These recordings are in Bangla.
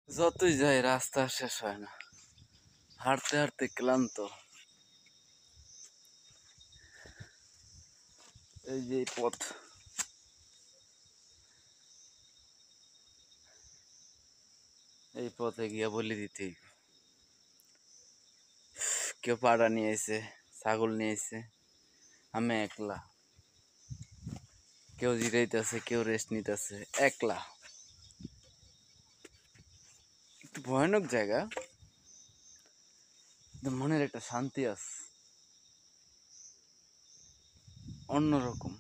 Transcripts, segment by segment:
যতই যাই রাস্তা শেষ হয় না, হাঁটতে হাঁটতে ক্লান্ত। এই যে পথ, এই পথে গিয়া বলি দিতে হইব। কেউ পাড়া নিয়ে আইছে, ছাগল নিয়ে আইছে, আমি একলা। কেউ জিরাইতেছে, কেউ রেস্ট নিতেছে, একলা। একটু ভয়ানক জায়গা, কিন্তু মনের একটা শান্তি আছে, অন্যরকম।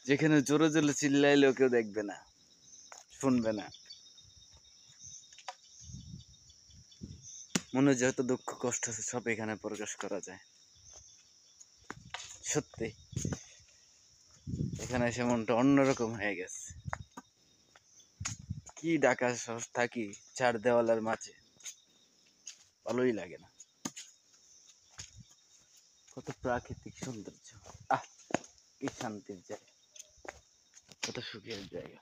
যেখানে জোরে জোরে চিল্লাইলেও কেউ দেখবে না, শুনবে না। মনে যত দুঃখ কষ্ট আছে সব এখানে প্রকাশ করা যায়। সত্যি এখানে এসে মনটা অন্যরকম হয়ে গেছে। কি ঢাকা শহর থাকি চার দেওয়ালের মাঝে, ভালোই লাগে না। কত প্রাকৃতিক সৌন্দর্য, আহ কি শান্তির জায়গা, কত সুখের জায়গা।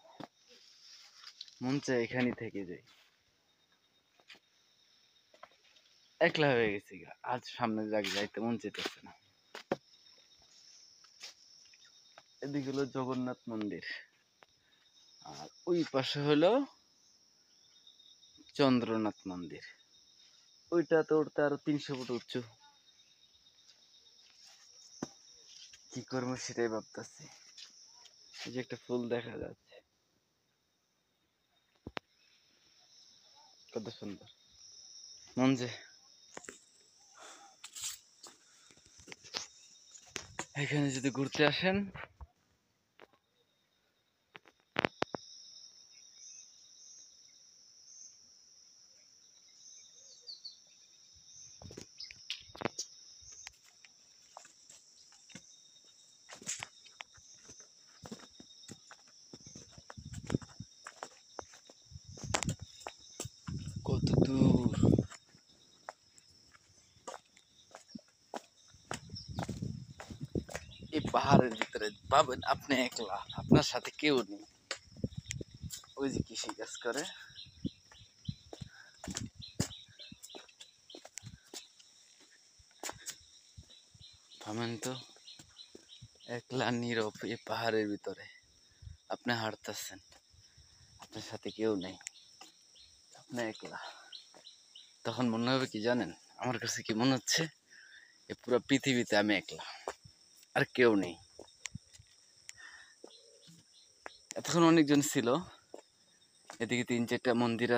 মন চায় এখানেই থেকে যাই। একলা হয়ে গেছি গা, আজ সামনে যাইতে মন চাইতেছে না। এদিকে হলো জগন্নাথ মন্দির, আর ওই পাশে হলো চন্দ্রনাথ মন্দির। ওইটা তো উঠতে আরো 300 ফুট উঁচু। কি করবো সেটাই ভাবতেছি। এই যে একটা ফুল দেখা যাচ্ছে, কত সুন্দর। মন যে এখানে যদি ঘুরতে আসেন, কত দূর। এই পাহাড়ের ভিতরে পাবেন আপনি একলা, আপনার সাথে কেউ নেই। ওই যে কৃষি কাজ করে, থামেন তো। একলা নীরব এই পাহাড়ের ভিতরে আপনি হাঁটতেছেন, আপনার সাথে কেউ নেই, আপনি একলা। তখন মনে হবে কি জানেন, আমার কাছে কি মনে হচ্ছে, এই পুরো পৃথিবীতে আমি একলা, আর কেউ নেই। এতক্ষণ অনেকজন ছিল, এদিকে 3-4টা মন্দির